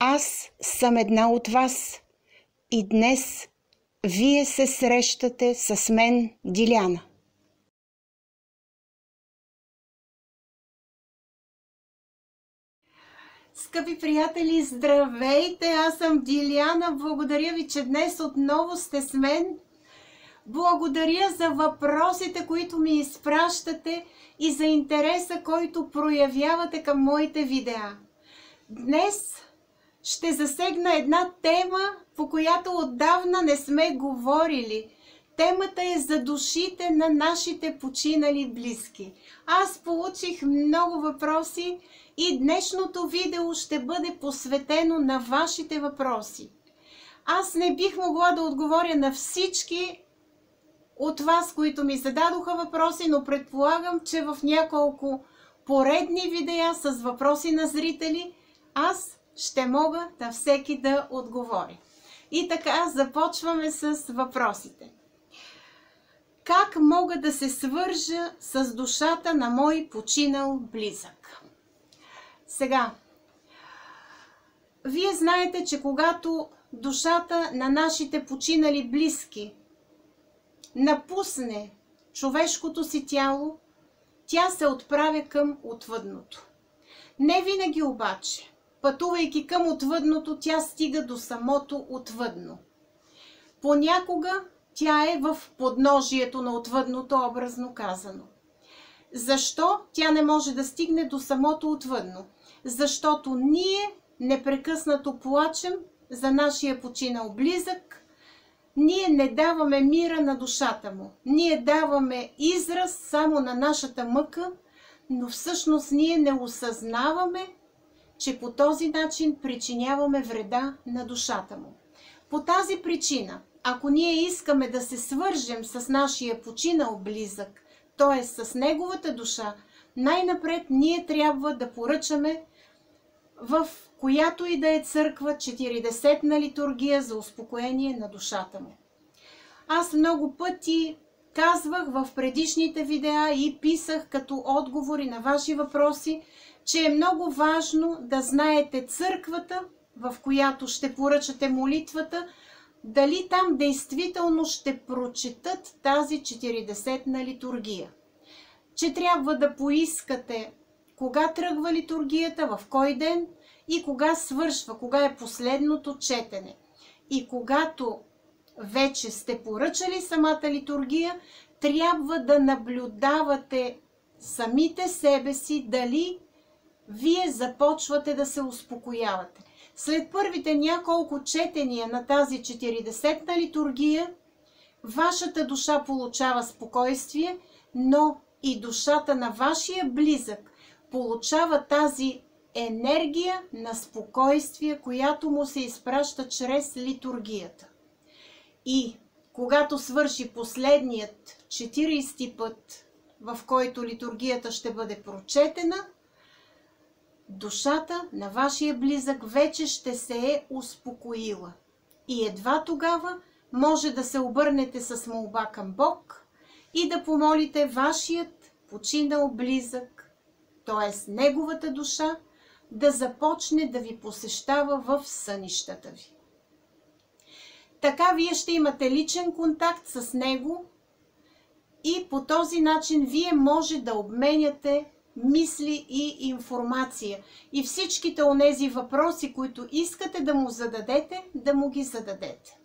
Аз съм една от вас и днес вие се срещате с мен, Диляна. Скъпи приятели, здравейте! Аз съм Диляна. Благодаря ви, че днес отново сте с мен. Благодаря за въпросите, които ми изпращате и за интереса, който проявявате към моите видеа. Днес ще засегна една тема, по която отдавна не сме говорили. Темата е за душите на нашите починали близки. Аз получих много въпроси и днешното видео ще бъде посветено на вашите въпроси. Аз не бих могла да отговоря на всички от вас, които ми зададоха въпроси, но предполагам, че в няколко поредни видеа с въпроси на зрители аз ще мога на всеки да отговоря. И така, започваме с въпросите. Как мога да се свържа с душата на мой починал близък? Сега, вие знаете, че когато душата на нашите починали близки напусне човешкото си тяло, тя се отправя към отвъдното. Не винаги обаче, пътувайки към отвъдното, тя стига до самото отвъдно. Понякога тя е в подножието на отвъдното, образно казано. Защо тя не може да стигне до самото отвъдно? Защото ние непрекъснато плачем за нашия починал близък, ние не даваме мира на душата му. Ние даваме израз само на нашата мъка, но всъщност ние не осъзнаваме, че по този начин причиняваме вреда на душата му. По тази причина, ако ние искаме да се свържем с нашия починал близък, т.е. с неговата душа, най-напред ние трябва да поръчаме в която и да е църква 40-на литургия за успокоение на душата му. Аз много пъти казвах в предишните видеа и писах като отговори на ваши въпроси, че е много важно да знаете църквата, в която ще поръчате молитвата, дали там действително ще прочетат тази 40-на литургия. Че трябва да поискате кога тръгва литургията, в кой ден и кога свършва, кога е последното четене. И когато вече сте поръчали самата литургия, трябва да наблюдавате самите себе си, дали вие започвате да се успокоявате. След първите няколко четения на тази 40-на литургия, вашата душа получава спокойствие, но и душата на вашия близък получава тази енергия на спокойствие, която му се изпраща чрез литургията. И когато свърши последният 40-ти път, в който литургията ще бъде прочетена, душата на вашия близък вече ще се е успокоила. И едва тогава може да се обърнете с молба към Бог и да помолите вашият починал близък, т.е. неговата душа, да започне да ви посещава в сънищата ви. Така вие ще имате личен контакт с него и по този начин вие може да обменяте мисли и информация. И всичките онези въпроси, които искате да му зададете, да му ги зададете.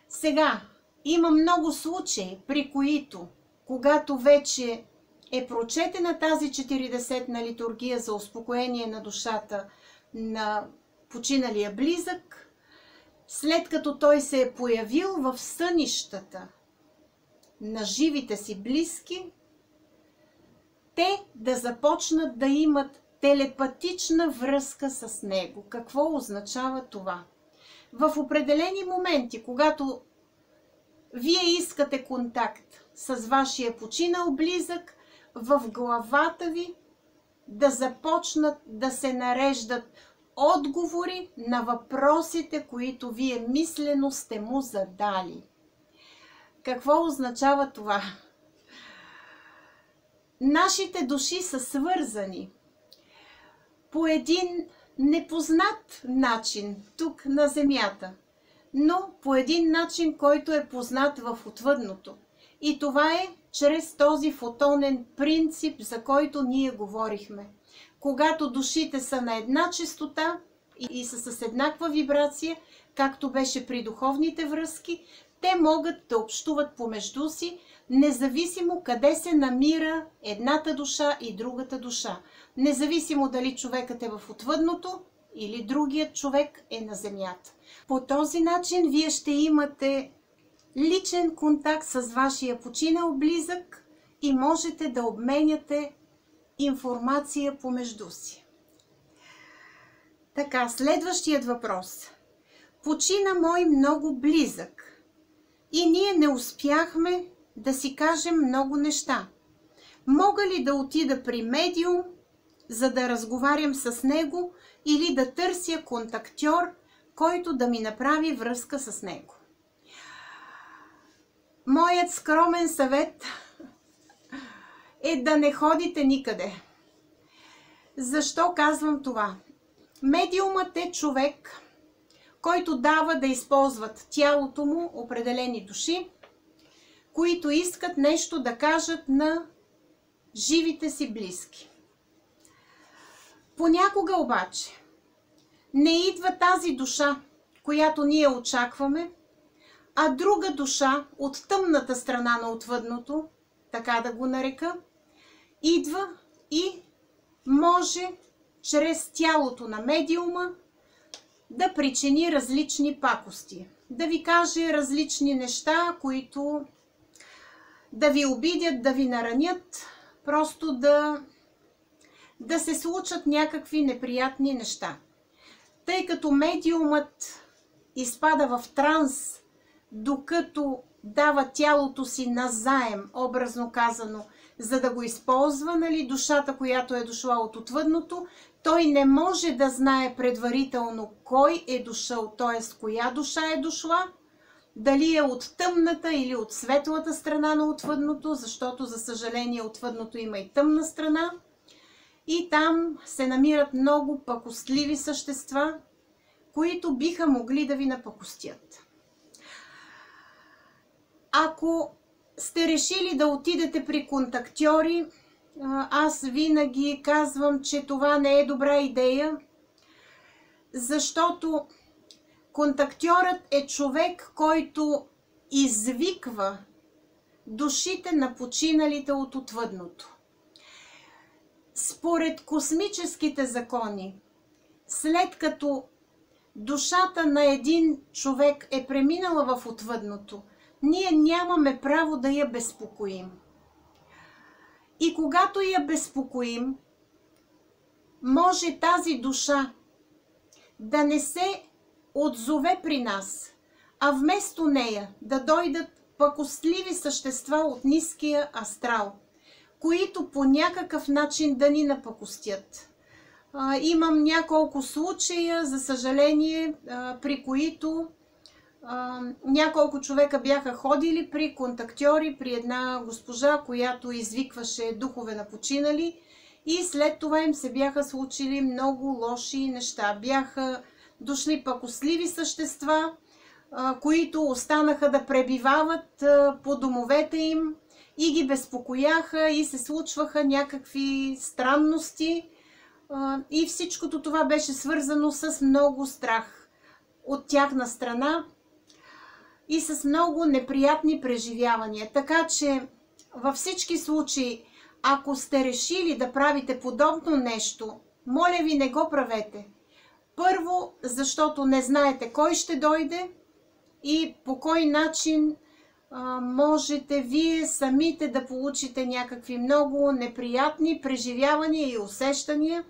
Сега, има много случаи, при които, когато вече е прочетена тази 40-на литургия за успокоение на душата на починалия близък, след като той се е появил в сънищата на живите си близки, те да започнат да имат телепатична връзка с него. Какво означава това? В определени моменти, когато вие искате контакт с вашия починал близък, в главата ви да започнат да се нареждат отговори на въпросите, които вие мислено сте му задали. Какво означава това? Нашите души са свързани по един непознат начин тук на Земята, но по един начин, който е познат в отвъдното. И това е чрез този фотонен принцип, за който ние говорихме. Когато душите са на една честота и са с еднаква вибрация, както беше при духовните връзки, те могат да общуват помежду си, независимо къде се намира едната душа и другата душа. Независимо дали човекът е в отвъдното или другият човек е на Земята. По този начин вие ще имате личен контакт с вашия починал близък и можете да обменяте информация помежду си. Така, следващият въпрос. Почина мой много близък и ние не успяхме да си кажем много неща. Мога ли да отида при медиум, за да разговарям с него или да търся контактьор, който да ми направи връзка с него? Моят скромен съвет е да не ходите никъде. Защо казвам това? Медиумът е човек, който дава да използват тялото му определени души, които искат нещо да кажат на живите си близки. Понякога обаче не идва тази душа, която ние очакваме, а друга душа от тъмната страна на отвъдното, така да го нарека, идва и може чрез тялото на медиума да причини различни пакости, да ви каже различни неща, които да ви обидят, да ви наранят, просто да се случат някакви неприятни неща. Тъй като медиумът изпада в транс, докато дава тялото си назаем, образно казано, за да го използва, душата, която е дошла от отвъдното, той не може да знае предварително кой е дошъл, т.е. коя душа е дошла, дали е от тъмната или от светлата страна на отвъдното, защото, за съжаление, отвъдното има и тъмна страна. И там се намират много пакостливи същества, които биха могли да ви напакостят. Ако сте решили да отидете при контактьори, аз винаги казвам, че това не е добра идея, защото контактьорът е човек, който извиква душите на починалите от отвъдното. Според космическите закони, след като душата на един човек е преминала в отвъдното, ние нямаме право да я безпокоим. И когато я безпокоим, може тази душа да не се отзове при нас, а вместо нея да дойдат пакостливи същества от ниския астрал, които по някакъв начин да ни напакостят. Имам няколко случая, за съжаление, при които няколко човека бяха ходили при контактьори, при една госпожа, която извикваше духове на починали, и след това им се бяха случили много лоши неща. Бяха дошли пакостливи същества, които останаха да пребивават по домовете им и ги безпокояха и се случваха някакви странности. И всичкото това беше свързано с много страх от тяхна страна и с много неприятни преживявания. Така че във всички случаи, ако сте решили да правите подобно нещо, моля ви, не го правете. Първо, защото не знаете кой ще дойде и по кой начин можете вие самите да получите някакви много неприятни преживявания и усещания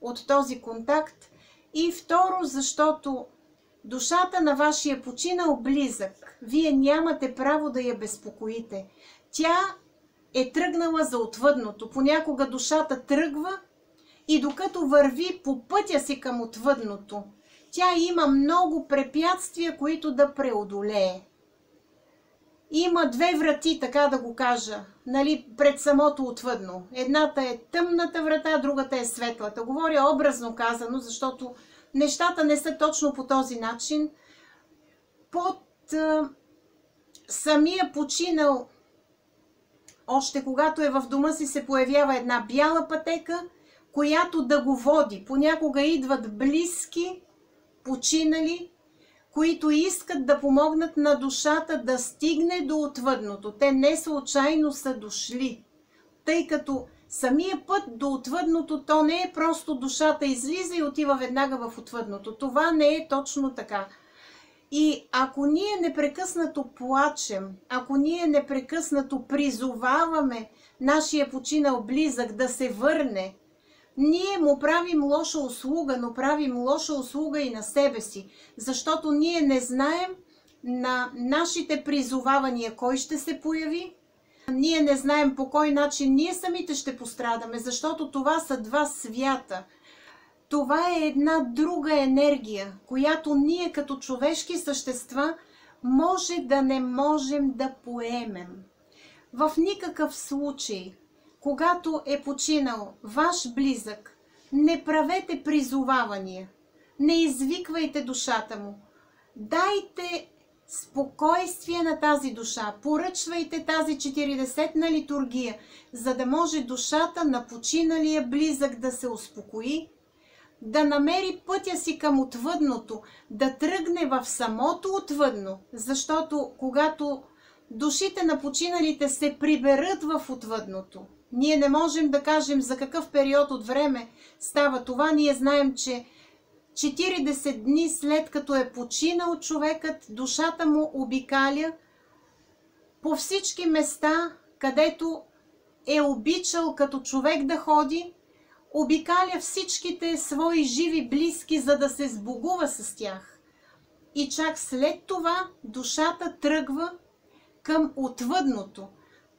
от този контакт. И второ, защото душата на вашия починал близък, вие нямате право да я безпокоите. Тя е тръгнала за отвъдното. Понякога душата тръгва и докато върви по пътя си към отвъдното, тя има много препятствия, които да преодолее. има две врати, така да го кажа, нали, пред самото отвъдно. Едната е тъмната врата, другата е светлата. Говоря образно казано, защото нещата не са точно по този начин. Под самия починал, още когато е в дома си, се появява една бяла пътека, която да го води. Понякога идват близки, починали, които искат да помогнат на душата да стигне до отвъдното. Те не случайно са дошли, тъй като самия път до отвъдното, то не е просто душата излиза и отива веднага в отвъдното. Това не е точно така. И ако ние непрекъснато плачем, ако ние непрекъснато призоваваме нашия починал близък да се върне, ние му правим лоша услуга, но правим лоша услуга и на себе си, защото ние не знаем на нашите призовавания кой ще се появи, ние не знаем по кой начин ние самите ще пострадаме, защото това са два свята. Това е една друга енергия, която ние като човешки същества може да не можем да поемем. В никакъв случай, когато е починал ваш близък, не правете призовавания, не извиквайте душата му. Дайте спокойствие на тази душа, поръчвайте тази 40-на литургия, за да може душата на починалия близък да се успокои, да намери пътя си към отвъдното, да тръгне в самото отвъдно, защото когато душите на починалите се приберат в отвъдното, ние не можем да кажем за какъв период от време става това. Ние знаем, че 40 дни след като е починал човекът, душата му обикаля по всички места, където е обичал като човек да ходи, обикаля всичките свои живи близки, за да се сбогува с тях. И чак след това душата тръгва към отвъдното.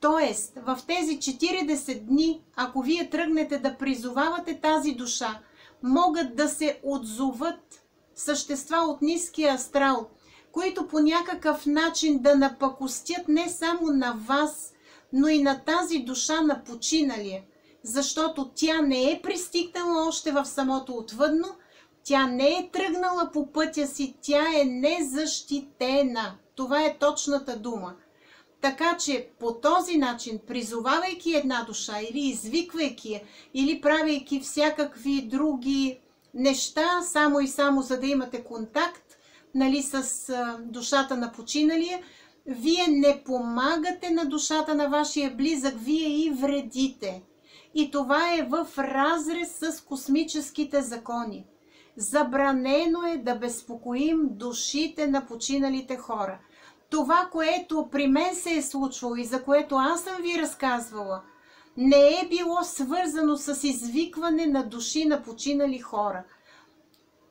Тоест, в тези 40 дни, ако вие тръгнете да призовавате тази душа, могат да се отзоват същества от ниския астрал, които по някакъв начин да напакостят не само на вас, но и на тази душа на починалия, защото тя не е пристигнала още в самото отвъдно, тя не е тръгнала по пътя си, тя е незащитена. Това е точната дума. Така че по този начин, призовавайки една душа или извиквайки я, или правейки всякакви други неща, само и само за да имате контакт, нали, с душата на починалия, вие не помагате на душата на вашия близък, вие и вредите. И това е в разрез с космическите закони. Забранено е да безпокоим душите на починалите хора. Това, което при мен се е случвало и за което аз съм ви разказвала, не е било свързано с извикване на души на починали хора,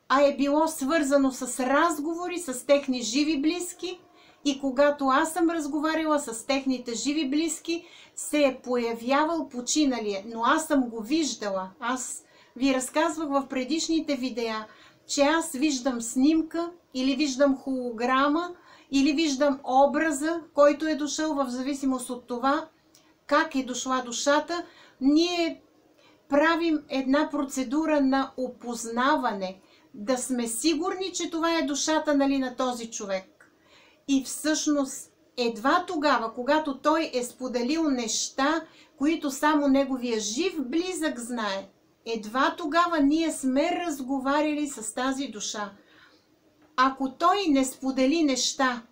а е било свързано с разговори с техни живи близки. И когато аз съм разговаряла с техните живи близки, се е появявал починалия, но аз съм го виждала. Аз ви разказвах в предишните видеа, че аз виждам снимка или виждам холограма, или виждам образа, който е дошъл, в зависимост от това как е дошла душата. Ние правим една процедура на опознаване, да сме сигурни, че това е душата, нали, на този човек. И всъщност едва тогава, когато той е споделил неща, които само неговия жив близък знае, едва тогава ние сме разговаряли с тази душа. Ако той не сподели неща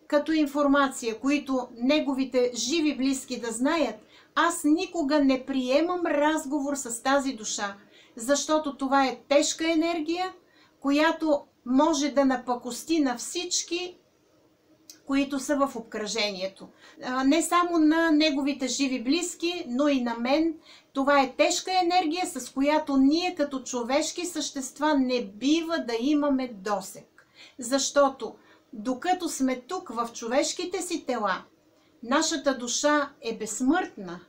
като информация, които неговите живи близки да знаят, аз никога не приемам разговор с тази душа, защото това е тежка енергия, която може да напакости на всички, които са в обкръжението. Не само на неговите живи близки, но и на мен. Това е тежка енергия, с която ние като човешки същества не бива да имаме досег. Защото докато сме тук в човешките си тела, нашата душа е безсмъртна.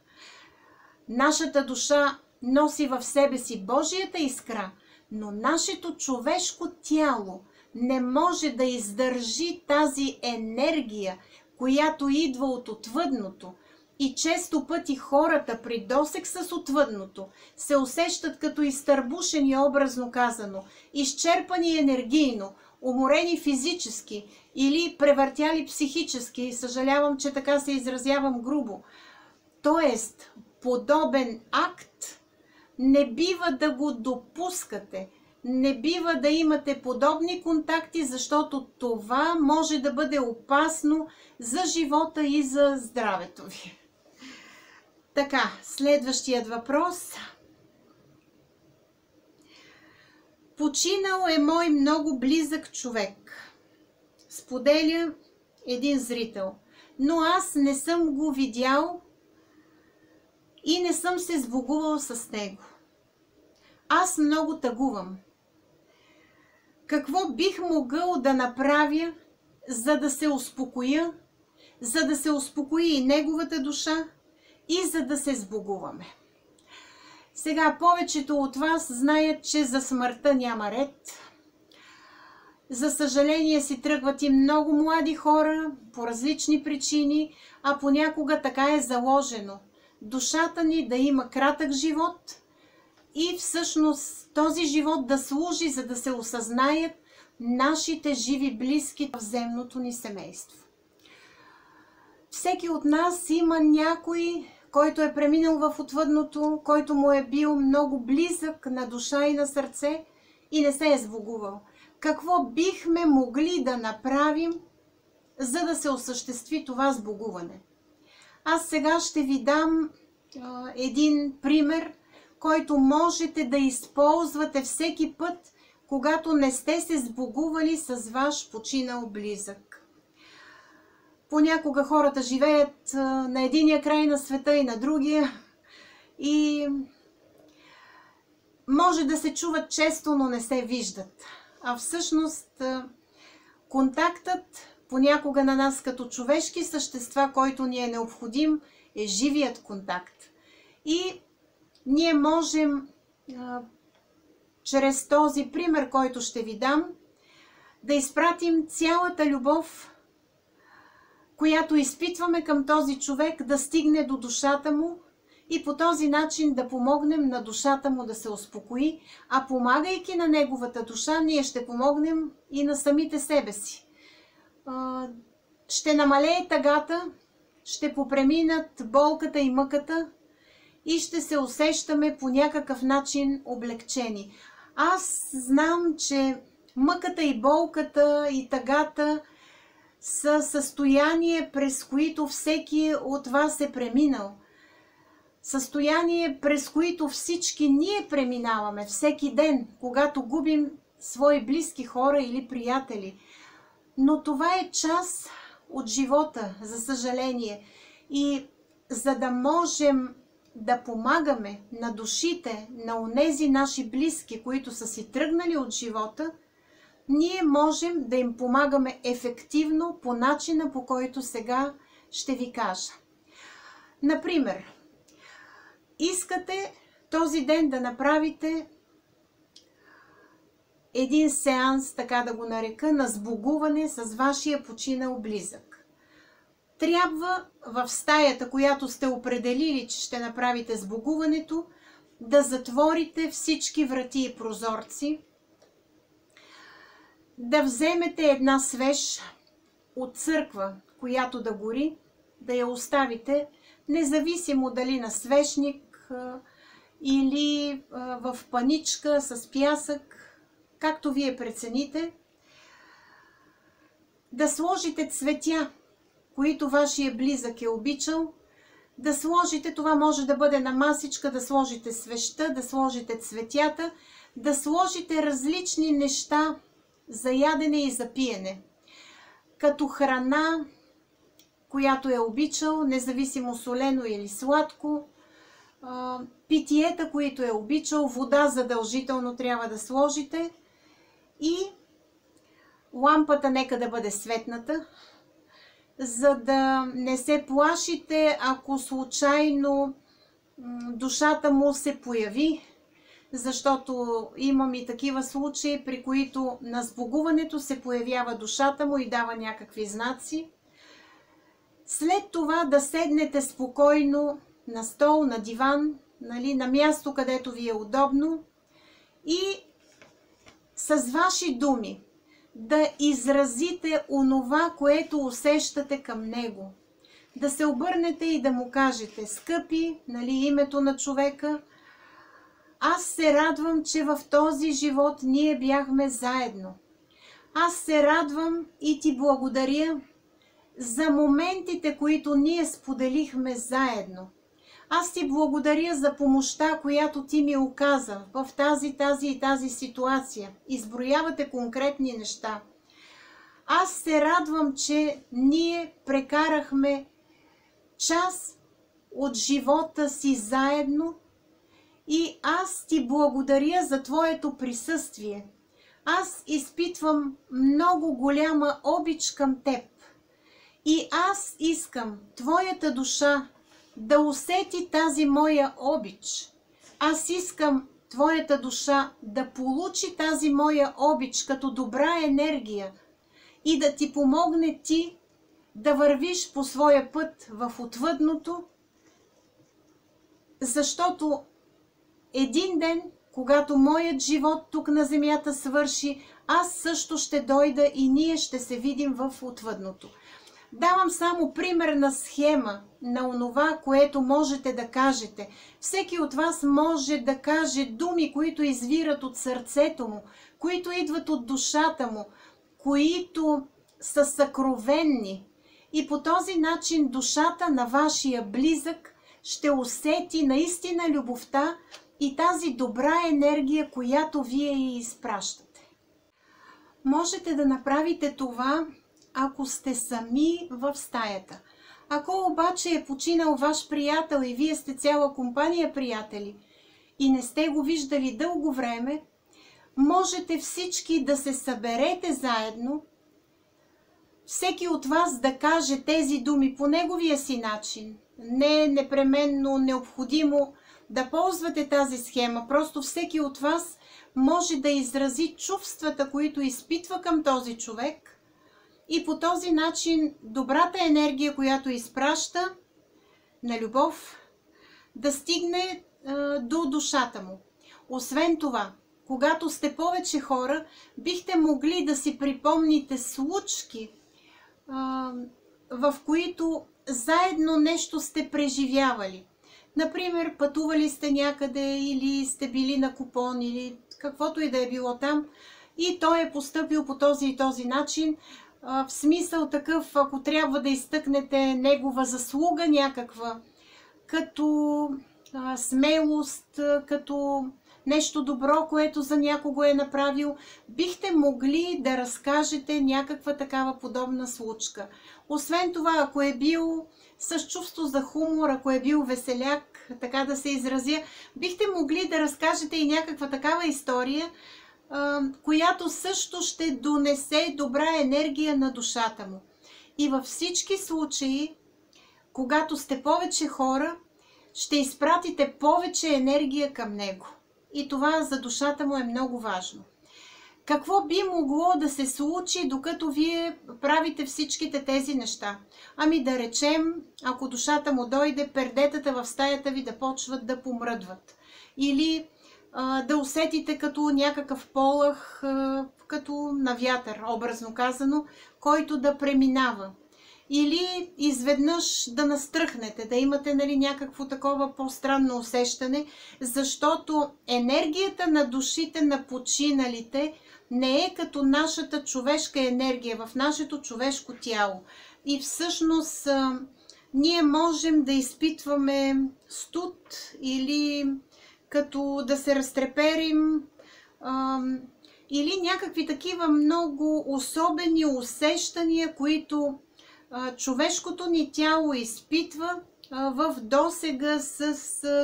Нашата душа носи в себе си Божията искра, но нашето човешко тяло не може да издържи тази енергия, която идва от отвъдното. И често пъти хората при досег с отвъдното се усещат като изтърбушени, образно казано, изчерпани енергийно, уморени физически или превъртяли психически. Съжалявам, че така се изразявам грубо. Тоест, подобен акт не бива да го допускате. Не бива да имате подобни контакти, защото това може да бъде опасно за живота и за здравето ви. Така, следващият въпрос. Починал е мой много близък човек. Споделя един зрител. Но аз не съм го видял и не съм се сбогувал с него. Аз много тъгувам. Какво бих могъл да направя, за да се успокоя, за да се успокои и неговата душа и за да се сбогуваме? Сега повечето от вас знаят, че за смъртта няма ред. За съжаление си тръгват и много млади хора по различни причини, а понякога така е заложено. Душата ни да има кратък живот и всъщност този живот да служи, за да се осъзнаят нашите живи близки в земното ни семейство. Всеки от нас има някой, който е преминал в отвъдното, който му е бил много близък на душа и на сърце и не се е сбогувал. Какво бихме могли да направим, за да се осъществи това сбогуване? Аз сега ще ви дам един пример, който можете да използвате всеки път, когато не сте се сбогували с ваш починал близък. Понякога хората живеят на единия край на света и на другия и може да се чуват често, но не се виждат. А всъщност контактът понякога на нас като човешки същества, който ни е необходим, е живият контакт. И ние можем чрез този пример, който ще ви дам, да изпратим цялата любов, която изпитваме към този човек, да стигне до душата му и по този начин да помогнем на душата му да се успокои, а помагайки на неговата душа, ние ще помогнем и на самите себе си. Ще намалее тъгата, ще попреминат болката и мъката и ще се усещаме по някакъв начин облегчени. Аз знам, че мъката и болката и тъгата са състояние, през които всеки от вас е преминал. Състояние, през които всички ние преминаваме всеки ден, когато губим свои близки хора или приятели. Но това е част от живота, за съжаление. И за да можем да помагаме на душите на онези наши близки, които са си тръгнали от живота, ние можем да им помагаме ефективно по начина, по който сега ще ви кажа. Например, искате този ден да направите един сеанс, така да го нарека, на сбогуване с вашия починал близък. Трябва в стаята, която сте определили, че ще направите сбогуването, да затворите всички врати и прозорци, да вземете една свещ от църква, която да гори, да я оставите, независимо дали на свещник или в паничка с пясък, както вие прецените, да сложите цветя, които вашия близък е обичал, да сложите, това може да бъде на масичка, да сложите свещта, да сложите цветята, да сложите различни неща за ядене и за пиене, като храна, която е обичал, независимо солено или сладко, питиета, които е обичал, вода задължително трябва да сложите и лампата нека да бъде светната, за да не се плашите, ако случайно душата му се появи, защото имам и такива случаи, при които на сбогуването се появява душата му и дава някакви знаци. След това да седнете спокойно на стол, на диван, на място, където ви е удобно и с ваши думи да изразите онова, което усещате към него. Да се обърнете и да му кажете: скъпи, името на човека, аз се радвам, че в този живот ние бяхме заедно. Аз се радвам и ти благодаря за моментите, които ние споделихме заедно. Аз ти благодаря за помощта, която ти ми оказа в тази ситуация. Изброявате конкретни неща. Аз се радвам, че ние прекарахме час от живота си заедно и аз ти благодаря за твоето присъствие. Аз изпитвам много голяма обич към теб и аз искам твоята душа да усети тази моя обич. Аз искам твоята душа да получи тази моя обич като добра енергия и да ти помогне ти да вървиш по своя път в отвъдното, защото един ден, когато моят живот тук на земята свърши, аз също ще дойда и ние ще се видим в отвъдното. Давам само примерна схема на онова, което можете да кажете. Всеки от вас може да каже думи, които извират от сърцето му, които идват от душата му, които са съкровенни. И по този начин душата на вашия близък ще усети наистина любовта и тази добра енергия, която вие ѝ изпращате. Можете да направите това, ако сте сами в стаята. Ако обаче е починал ваш приятел и вие сте цяла компания приятели и не сте го виждали дълго време, можете всички да се съберете заедно, всеки от вас да каже тези думи по неговия си начин. Не е непременно необходимо да ползвате тази схема, просто всеки от вас може да изрази чувствата, които изпитва към този човек, и по този начин добрата енергия, която изпраща на любов, да стигне до душата му. Освен това, когато сте повече хора, бихте могли да си припомните случки, в които заедно нещо сте преживявали. Например, пътували сте някъде или сте били на купон или каквото и да е било там и той е постъпил по този и този начин. В смисъл такъв, ако трябва да изтъкнете негова заслуга някаква, като смелост, като нещо добро, което за някого е направил, бихте могли да разкажете някаква такава подобна случка. Освен това, ако е бил с чувство за хумор, ако е бил веселяк, така да се изразя, бихте могли да разкажете и някаква такава история, която също ще донесе добра енергия на душата му. И във всички случаи, когато сте повече хора, ще изпратите повече енергия към него. И това за душата му е много важно. Какво би могло да се случи, докато вие правите всичките тези неща? Ами да речем, ако душата му дойде, пердетата в стаята ви да почват да помръдват. Или да усетите като някакъв полъх, като на вятър, образно казано, който да преминава. Или изведнъж да настръхнете, да имате някакво такова по-странно усещане, защото енергията на душите на починалите не е като нашата човешка енергия в нашето човешко тяло. И всъщност ние можем да изпитваме студ или като да се разтреперим, или някакви такива много особени усещания, които човешкото ни тяло изпитва в досега с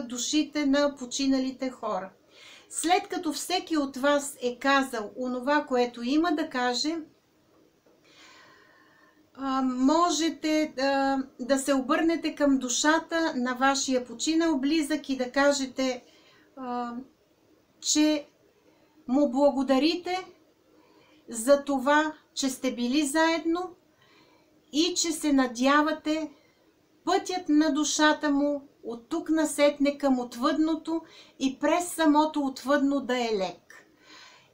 душите на починалите хора. След като всеки от вас е казал онова, което има да каже, можете да се обърнете към душата на вашия починал близък и да кажете, че му благодарите за това, че сте били заедно и че се надявате пътят на душата му от тук насетне към отвъдното и през самото отвъдно да е лек.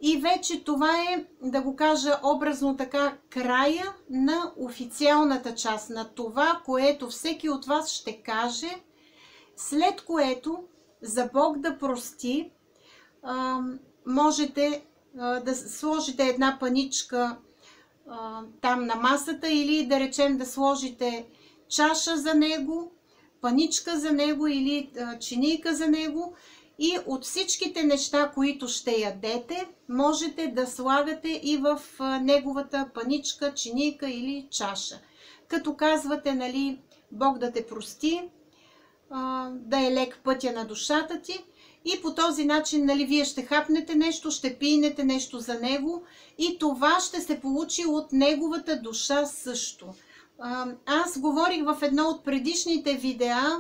И вече това е, да го кажа образно така, края на официалната част, на това, което всеки от вас ще каже, след което за Бог да прости, можете да сложите една паничка там на масата или да речем да сложите чаша за него, паничка за него или чинийка за него и от всичките неща, които ще ядете, можете да слагате и в неговата паничка, чинийка или чаша. Като казвате, нали, Бог да те прости, да е лек пътя на душата ти. И по този начин, нали, вие ще хапнете нещо, ще пинете нещо за него и това ще се получи от неговата душа също. Аз говорих в едно от предишните видеа,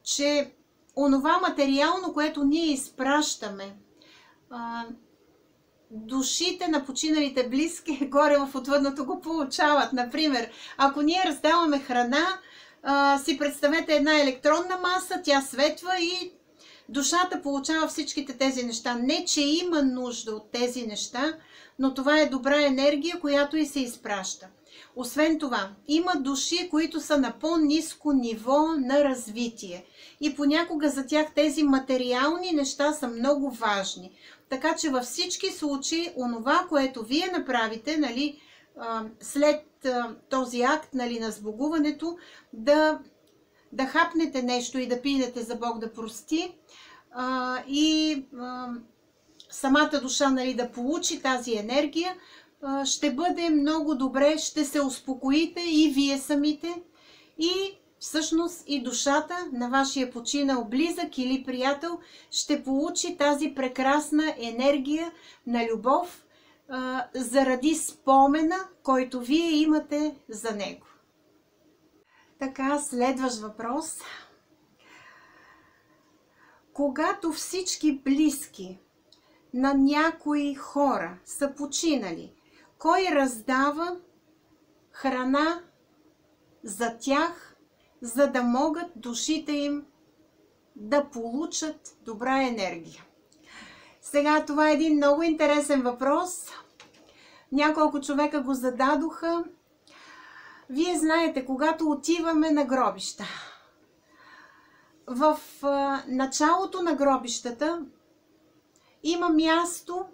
че онова материално, което ние изпращаме, душите на починалите близки горе в отвъдното го получават. Например, ако ние раздаваме храна, си представете една електронна маса, тя светва и душата получава всичките тези неща. Не, че има нужда от тези неща, но това е добра енергия, която и се изпраща. Освен това, има души, които са на по-ниско ниво на развитие. И понякога за тях тези материални неща са много важни. Така че във всички случаи, онова, което вие направите, нали, след този акт, нали, на сбогуването, да хапнете нещо и да пинете за Бог да прости и самата душа, нали, да получи тази енергия, ще бъде много добре, ще се успокоите и вие самите и всъщност и душата на вашия починал близък или приятел ще получи тази прекрасна енергия на любов заради спомена, който вие имате за него. Така, следващ въпрос. Когато всички близки на някои хора са починали, кой раздава храна за тях, за да могат душите им да получат добра енергия? Сега това е един много интересен въпрос. Няколко човека го зададоха. Вие знаете, когато отиваме на гробища, в началото на гробищата има място,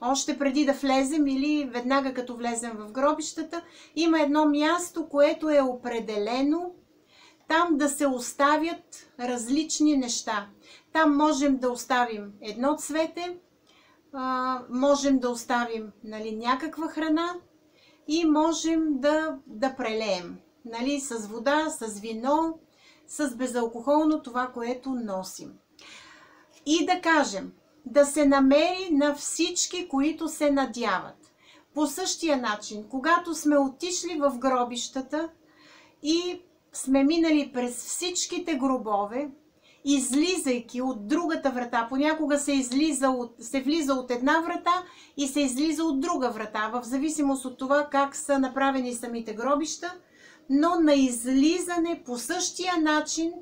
още преди да влезем или веднага като влезем в гробищата, има едно място, което е определено там да се оставят различни неща. Там можем да оставим едно цвете, можем да оставим, нали, някаква храна и можем да прелеем, нали, с вода, с вино, с безалкохолно това, което носим. И да кажем, да се намери на всички, които се надяват. По същия начин, когато сме отишли в гробищата и сме минали през всичките гробове, излизайки от другата врата, понякога се влиза от една врата и се излиза от друга врата, в зависимост от това как са направени самите гробища, но на излизане по същия начин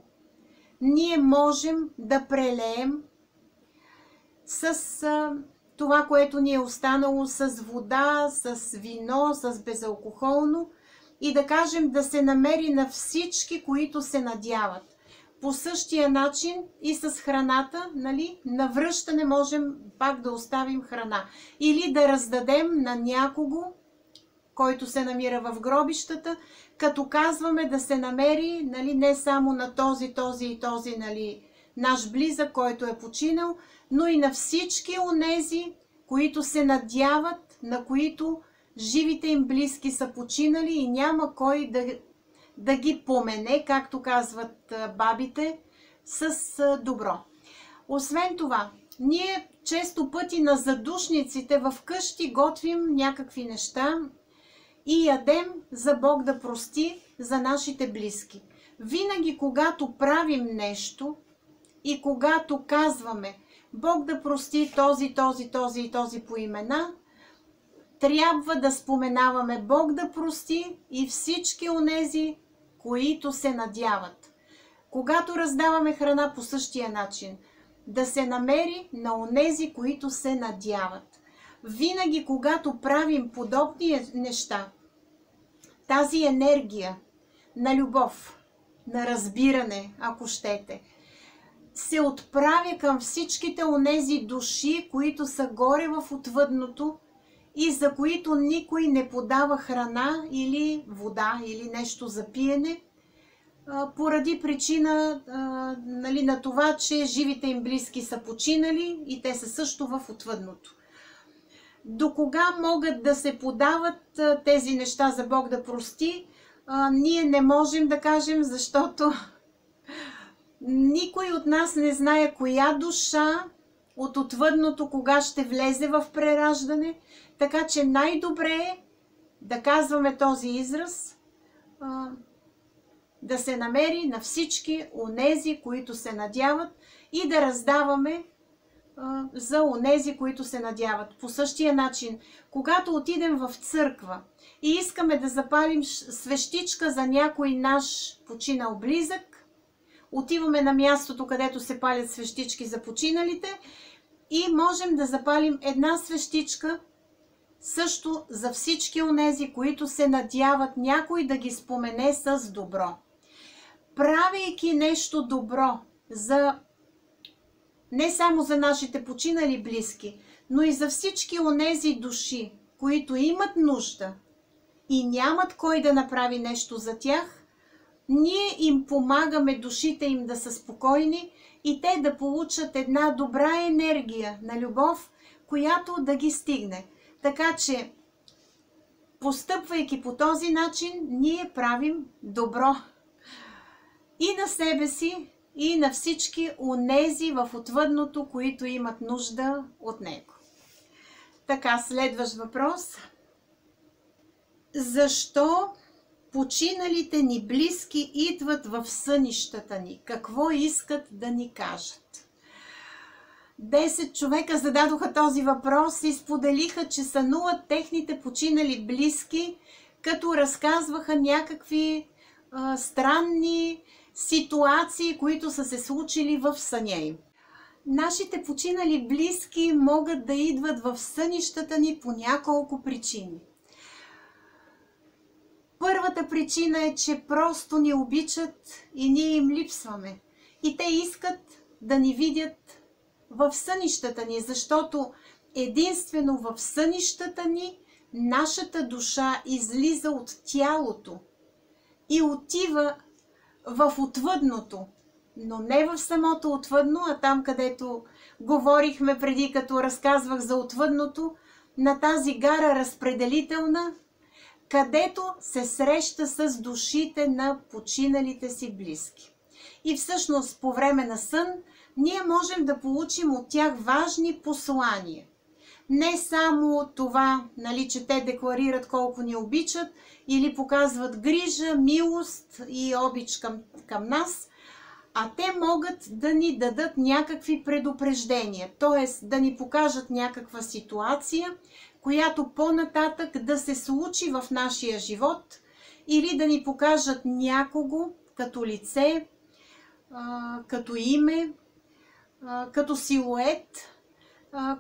ние можем да прелеем с това, което ни е останало, с вода, с вино, с безалкохолно и да кажем да се намери на всички, които се надяват. По същия начин и с храната, нали, на връщане можем пак да оставим храна. Или да раздадем на някого, който се намира в гробищата, като казваме да се намери, нали, не само на този и този, нали, наш близък, който е починал, но и на всички онези, които се надяват, на които живите им близки са починали и няма кой да ги помене, както казват бабите, с добро. Освен това, ние често пъти на задушниците в къщи готвим някакви неща и ядем за Бог да прости за нашите близки. Винаги, когато правим нещо и когато казваме Бог да прости този и този по имена, трябва да споменаваме Бог да прости и всички онези, които се надяват. Когато раздаваме храна по същия начин, да се намери на онези, които се надяват. Винаги, когато правим подобни неща, тази енергия на любов, на разбиране, ако щете, се отправя към всичките онези души, които са горе в отвъдното и за които никой не подава храна или вода или нещо за пиене, поради причина на това, че живите им близки са починали и те са също в отвъдното. До кога могат да се подават тези неща за Бог да прости, ние не можем да кажем, защото никой от нас не знае коя душа от отвъдното кога ще влезе в прераждане, така че най-добре е да казваме този израз, да се намери на всички онези, които се надяват, и да раздаваме за онези, които се надяват. По същия начин, когато отидем в църква и искаме да запалим свещичка за някой наш починал близък, отиваме на мястото, където се палят свещички за починалите и можем да запалим една свещичка също за всички онези, които се надяват някой да ги спомене с добро. Правейки нещо добро не само за нашите починали близки, но и за всички онези души, които имат нужда и нямат кой да направи нещо за тях, ние им помагаме душите им да са спокойни и те да получат една добра енергия на любов, която да ги стигне. Така че, постъпвайки по този начин, ние правим добро и на себе си, и на всички онези в отвъдното, които имат нужда от него. Така, следващ въпрос. Защо починалите ни близки идват в сънищата ни? Какво искат да ни кажат? 10 човека зададоха този въпрос и споделиха, че сънуват техните починали близки, като разказваха някакви странни ситуации, които са се случили в съня им. Нашите починали близки могат да идват в сънищата ни по няколко причини. Първата причина е, че просто ни обичат и ние им липсваме. И те искат да ни видят в сънищата ни, защото единствено в сънищата ни нашата душа излиза от тялото и отива в отвъдното, но не в самото отвъдно, а там, където говорихме преди, като разказвах за отвъдното, на тази гара разпределителна, където се среща с душите на починалите си близки. И всъщност по време на сън ние можем да получим от тях важни послания. Не само това, че те декларират колко ни обичат или показват грижа, милост и обич към нас, а те могат да ни дадат някакви предупреждения, т.е. да ни покажат някаква ситуация, която по-нататък да се случи в нашия живот, или да ни покажат някого като лице, като име, като силует,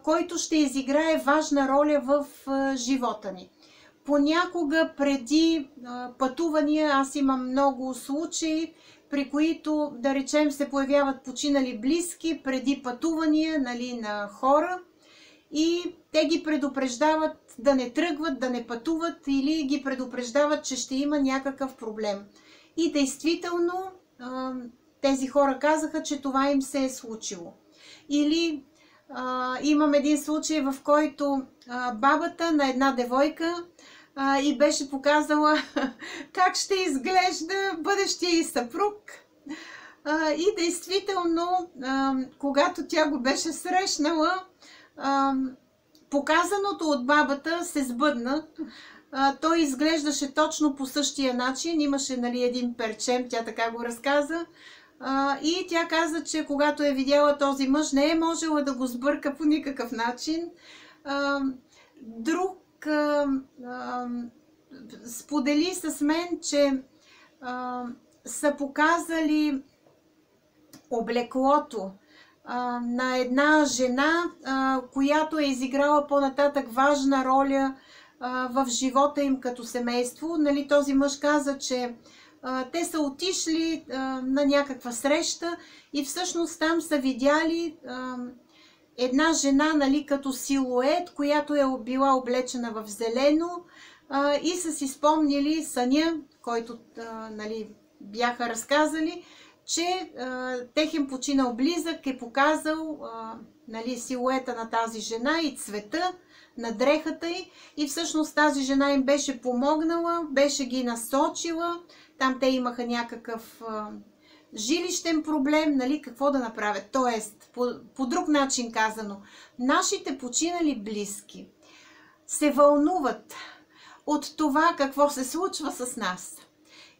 който ще изиграе важна роля в живота ни. Понякога преди пътувания аз имам много случаи, при които, да речем, се появяват починали близки преди пътувания на хора и те ги предупреждават да не тръгват, да не пътуват или ги предупреждават, че ще има някакъв проблем. И действително тези хора казаха, че това им се е случило. Или имам един случай, в който бабата на една девойка и беше показала как ще изглежда бъдещия ѝ съпруг. И действително, когато тя го беше срещнала, показаното от бабата се сбъдна. Той изглеждаше точно по същия начин. Имаше един перчем, тя така го разказа. И тя каза, че когато е видяла този мъж, не е можела да го сбърка по никакъв начин. Друг сподели с мен, че са показали облеклото на една жена, която е изиграла по-нататък важна роля в живота им като семейство. Нали, този мъж каза, че те са отишли на някаква среща и всъщност там са видяли една жена, нали, като силует, която е била облечена в зелено, и са си спомнили съня, който нали, бяха разказали, че техен починал близък е показал нали, силуета на тази жена и цвета на дрехата й, и всъщност тази жена им беше помогнала, беше ги насочила. Там те имаха някакъв жилищен проблем, нали, какво да направят. Тоест, по друг начин казано, нашите починали близки се вълнуват от това какво се случва с нас.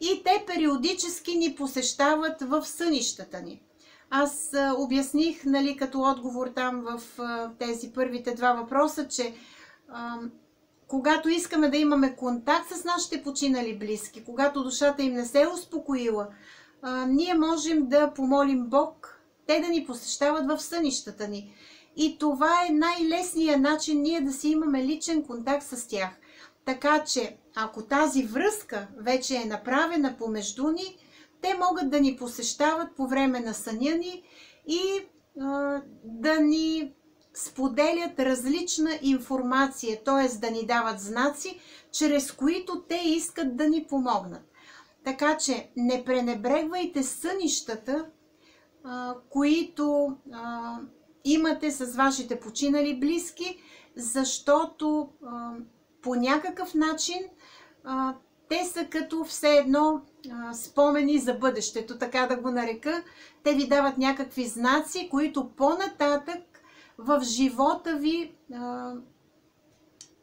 И те периодически ни посещават в сънищата ни. Аз обясних, нали, като отговор там в тези първите два въпроса, че когато искаме да имаме контакт с нашите починали близки, когато душата им не се е успокоила, ние можем да помолим Бог те да ни посещават в сънищата ни. И това е най-лесният начин ние да си имаме личен контакт с тях. Така че, ако тази връзка вече е направена помежду ни, те могат да ни посещават по време на съня ни и да ни споделят различна информация, т.е. да ни дават знаци, чрез които те искат да ни помогнат. Така че не пренебрегвайте сънищата, които имате с вашите починали близки, защото по някакъв начин те са като все едно спомени за бъдещето, така да го нарека. Те ви дават някакви знаци, които по-нататък в живота ви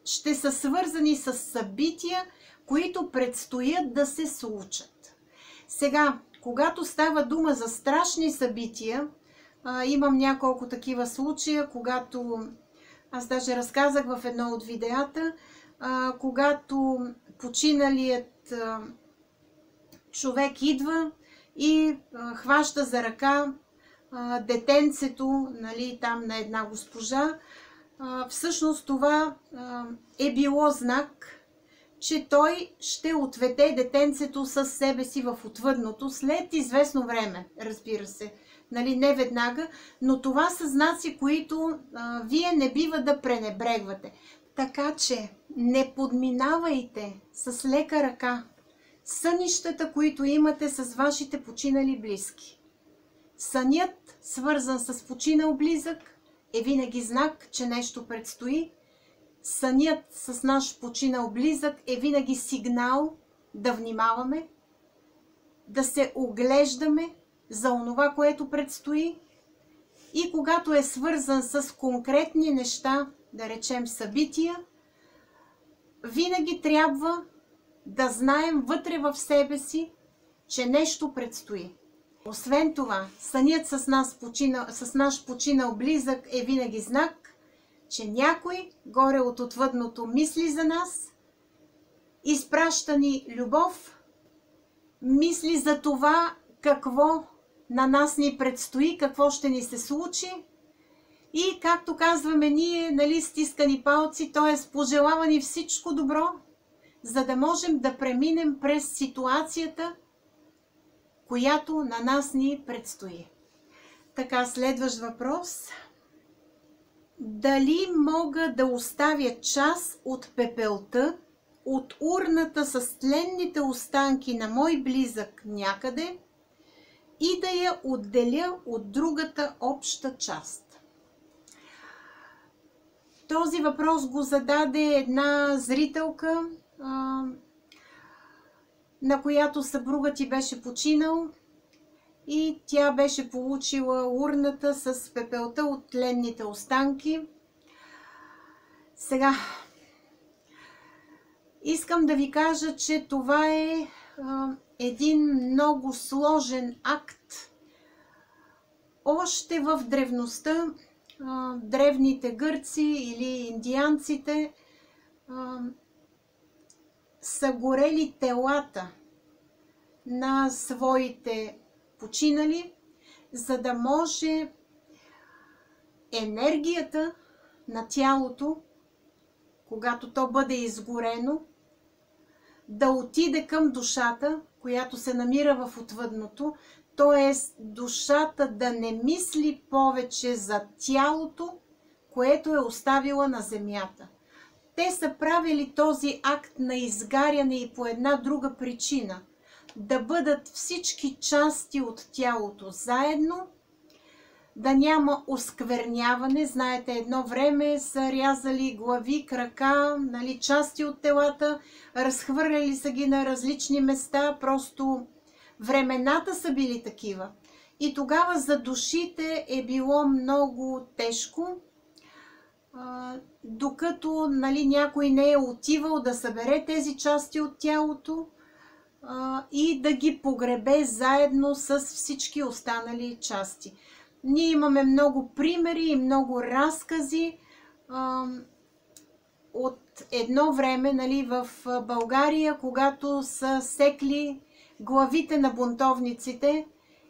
ще са свързани с събития, които предстоят да се случат. Сега, когато става дума за страшни събития, имам няколко такива случая, когато аз даже разказах в едно от видеята, когато починалият човек идва и хваща за ръка детенцето, нали, там на една госпожа. Всъщност това е било знак, че той ще отведе детенцето със себе си в отвъдното след известно време, разбира се. Нали, не веднага, но това са знаци, които вие не бива да пренебрегвате. Така че не подминавайте с лека ръка сънищата, които имате с вашите починали близки. Сънят, свързан с починал близък, е винаги знак, че нещо предстои. Сънят с наш починал близък е винаги сигнал да внимаваме, да се оглеждаме за онова, което предстои. И когато е свързан с конкретни неща, да речем събития, винаги трябва да знаем вътре в себе си, че нещо предстои. Освен това, сънят с наш починал близък е винаги знак, че някой горе от отвъдното мисли за нас, изпраща ни любов, мисли за това какво на нас ни предстои, какво ще ни се случи. И както казваме ние, нали, стискани палци, т.е. пожелава ни всичко добро, за да можем да преминем през ситуацията, която на нас ни предстои. Така, следващ въпрос. Дали мога да оставя част от пепелта от урната с тленните останки на мой близък някъде и да я отделя от другата обща част? Този въпрос го зададе една зрителка, на която съпругът ти беше починал и тя беше получила урната с пепелта от тленните останки. Сега, искам да ви кажа, че това е един много сложен акт. Още в древността, древните гърци или индианците са горели телата на своите починали, за да може енергията на тялото, когато то бъде изгорено, да отиде към душата, която се намира в отвъдното, т.е. душата да не мисли повече за тялото, което е оставила на земята. Те са правили този акт на изгаряне и по една друга причина – да бъдат всички части от тялото заедно, да няма оскверняване. Знаете, едно време са рязали глави, крака, части от телата, разхвърляли са ги на различни места, просто времената са били такива. И тогава за душите е било много тежко, докато някой не е отивал да събере тези части от тялото и да ги погребе заедно с всички останали части. Ние имаме много примери и много разкази от едно време в България, когато са секли главите на бунтовниците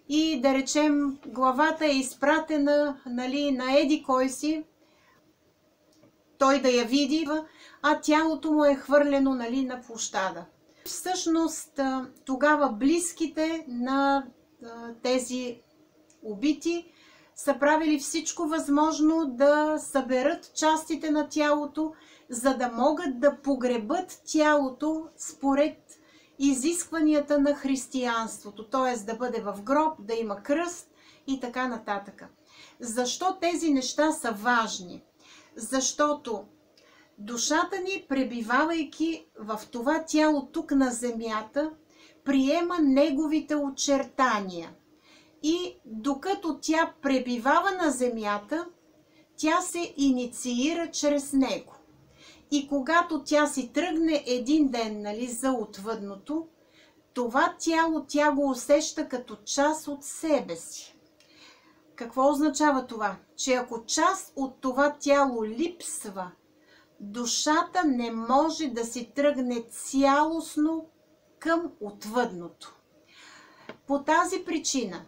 и, да речем, главата е изпратена на еди кой си, той да я види, а тялото му е хвърлено на площада. Всъщност тогава близките на тези убити са правили всичко възможно да съберат частите на тялото, за да могат да погребат тялото според изискванията на християнството, т.е. да бъде в гроб, да има кръст и така нататък. Защо тези неща са важни? Защото душата ни, пребивавайки в това тяло тук на земята, приема неговите очертания. И докато тя пребивава на земята, тя се инициира чрез него. И когато тя си тръгне един ден за отвъдното, това тяло тя го усеща като част от себе си. Какво означава това? Че ако част от това тяло липсва, душата не може да си тръгне цялостно към отвъдното. По тази причина,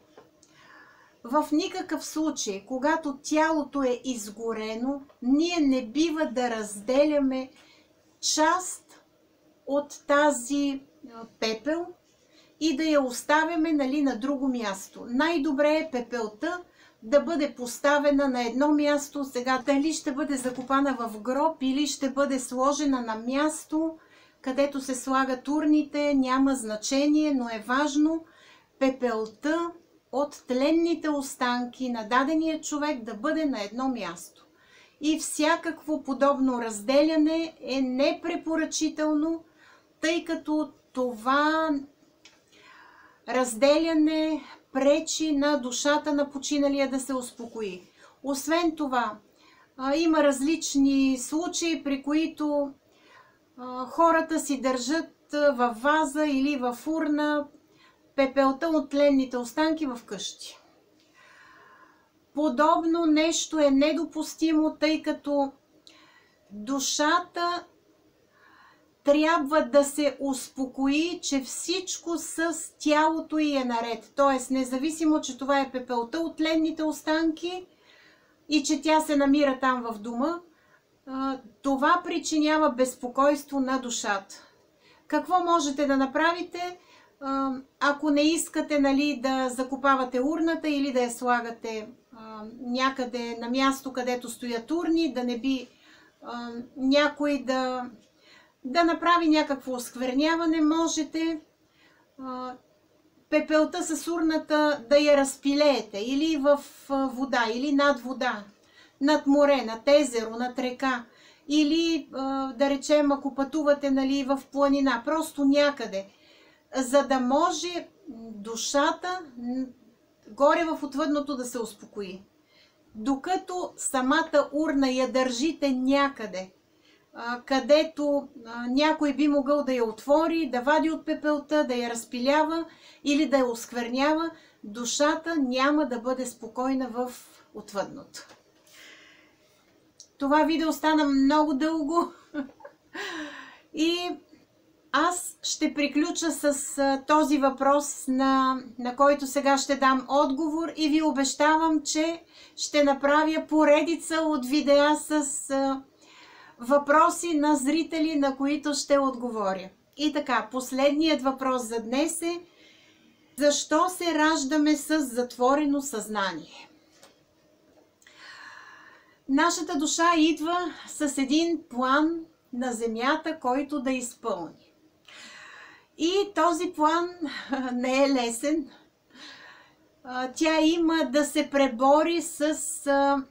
в никакъв случай, когато тялото е изгорено, ние не бива да разделяме част от тази пепел и да я оставяме на друго място. Най-добре е пепелта да бъде поставена на едно място. Сега дали ще бъде закопана в гроб или ще бъде сложена на място, където се слагат урните, няма значение, но е важно пепелта от тленните останки на дадения човек да бъде на едно място. И всякакво подобно разделяне е непрепоръчително, тъй като това разделяне пречи на душата на починалия да се успокои. Освен това, има различни случаи, при които хората си държат във ваза или в урна пепелта от тленните останки в къщи. Подобно нещо е недопустимо, тъй като душата трябва да се успокои, че всичко с тялото ѝ е наред. Тоест, независимо, че това е пепелта от тленните останки и че тя се намира там в дома, това причинява безпокойство на душата. Какво можете да направите, ако не искате да закопавате урната или да я слагате някъде на място, където стоят урни, да не би някой да направи някакво оскверняване, можете пепелта с урната да я разпилеете или в вода, или над вода, над море, над езеро, над река, или да речем, ако пътувате в планина, просто някъде, за да може душата горе в отвъдното да се успокои. Докато самата урна я държите някъде, където някой би могъл да я отвори, да вади от пепелта, да я разпилява или да я осквернява, душата няма да бъде спокойна в отвъдното. Това видео стана много дълго. И аз ще приключа с този въпрос, на който сега ще дам отговор, и ви обещавам, че ще направя поредица от видеа с въпроси на зрители, на които ще отговоря. И така, последният въпрос за днес е: защо се раждаме с затворено съзнание? Нашата душа идва с един план на Земята, който да изпълни. И този план не е лесен. Тя има да се пребори с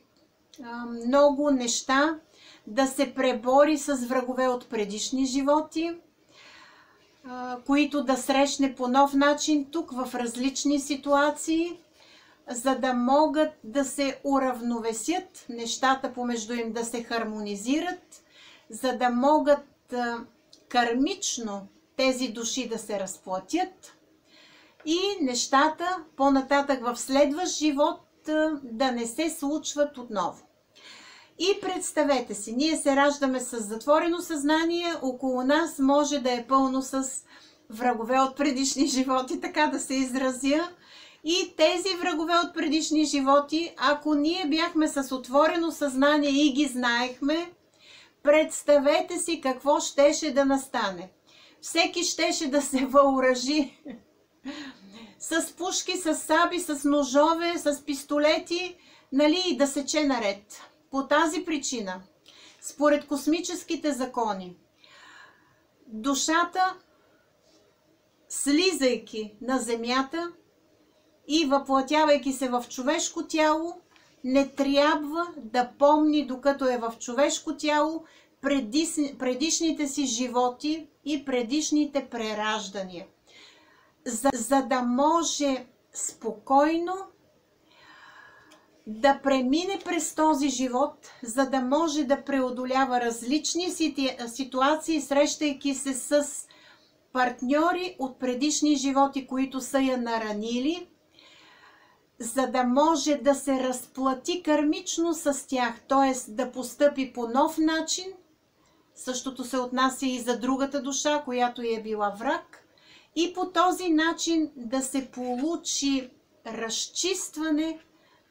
много неща, да се пребори с врагове от предишни животи, които да срещне по нов начин тук в различни ситуации, за да могат да се уравновесят нещата помежду им, да се хармонизират, за да могат кармично тези души да се разплатят и нещата по-нататък в следващ живот да не се случват отново. И представете си, ние се раждаме с затворено съзнание, около нас може да е пълно с врагове от предишни животи, така да се изразя. И тези врагове от предишни животи, ако ние бяхме с отворено съзнание и ги знаехме, представете си какво щеше да настане. Всеки щеше да се въоръжи с пушки, с саби, с ножове, с пистолети, нали, и да сече наред. По тази причина, според космическите закони, душата, слизайки на Земята и въплатявайки се в човешко тяло, не трябва да помни, докато е в човешко тяло, предишните си животи и предишните прераждания. За да може спокойно да премине през този живот, за да може да преодолява различни ситуации, срещайки се с партньори от предишни животи, които са я наранили, за да може да се разплати кармично с тях, т.е. да постъпи по нов начин. Същото се отнася и за другата душа, която е била враг, и по този начин да се получи разчистване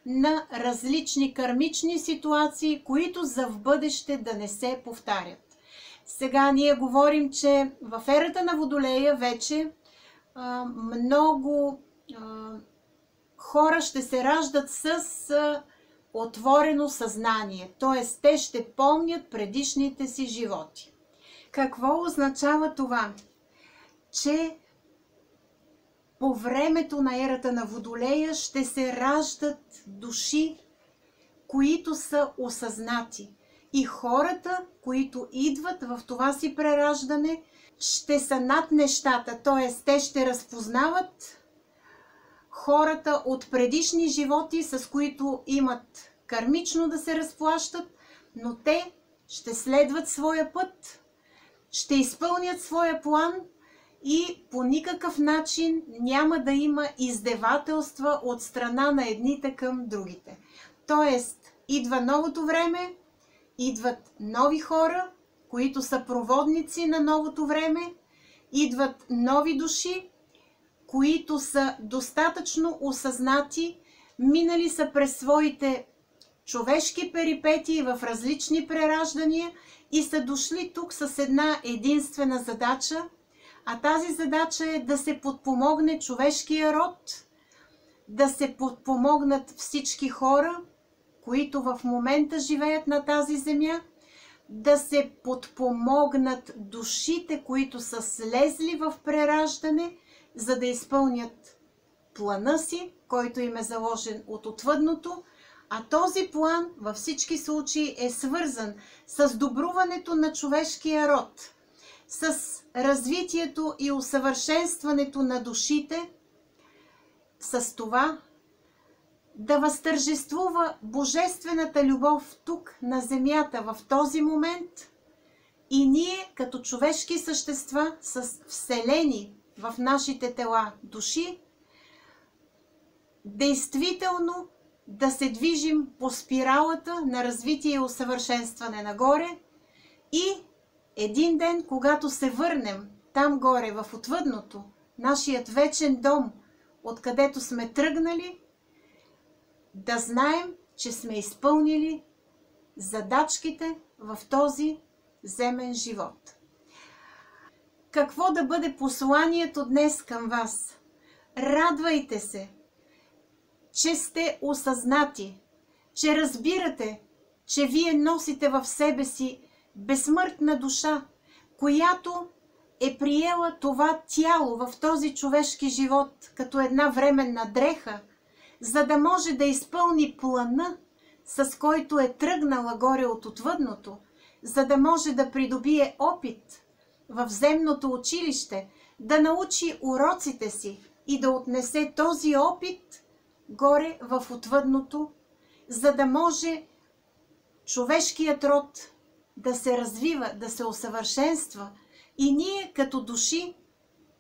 на различни кармични ситуации, които за в бъдеще да не се повтарят. Сега ние говорим, че в ерата на Водолея вече много хора ще се раждат с отворено съзнание, т.е. те ще помнят предишните си животи. Какво означава това? Че по времето на ерата на Водолея ще се раждат души, които са осъзнати. И хората, които идват в това си прераждане, ще са над нещата, т.е. те ще разпознават хората от предишни животи, с които имат кармично да се разплащат, но те ще следват своя път, ще изпълнят своя план и по никакъв начин няма да има издевателства от страна на едните към другите. Тоест, идва новото време, идват нови хора, които са проводници на новото време, идват нови души, които са достатъчно осъзнати, минали са през своите човешки перипетии в различни прераждания и са дошли тук с една единствена задача, а тази задача е да се подпомогне човешкия род, да се подпомогнат всички хора, които в момента живеят на тази земя, да се подпомогнат душите, които са слезли в прераждане, за да изпълнят плана си, който им е заложен от отвъдното, а този план във всички случаи е свързан с добруването на човешкия род, с развитието и усъвършенстването на душите, с това да възтържествува божествената любов тук на земята в този момент и ние като човешки същества с вселени в нашите тела души, действително да се движим по спиралата на развитие и усъвършенстване нагоре и един ден, когато се върнем там горе в отвъдното, нашият вечен дом, откъдето сме тръгнали, да знаем, че сме изпълнили задачките в този земен живот. Какво да бъде посланието днес към вас? Радвайте се, че сте осъзнати, че разбирате, че вие носите в себе си безсмъртна душа, която е приела това тяло в този човешки живот като една временна дреха, за да може да изпълни плана, с който е тръгнала горе от отвъдното, за да може да придобие опит в земното училище, да научи уроците си и да отнесе този опит горе в отвъдното, за да може човешкият род да се развива, да се усъвършенства и ние като души,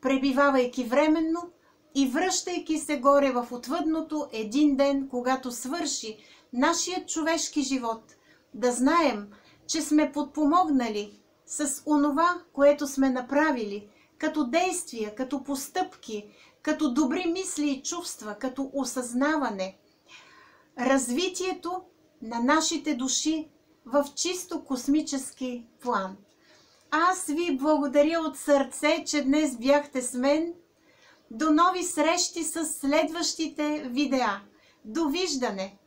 пребивавайки временно и връщайки се горе в отвъдното един ден, когато свърши нашият човешки живот, да знаем, че сме подпомогнали с онова, което сме направили, като действия, като постъпки, като добри мисли и чувства, като осъзнаване, развитието на нашите души в чисто космически план. Аз ви благодаря от сърце, че днес бяхте с мен. До нови срещи с следващите видеа. Довиждане!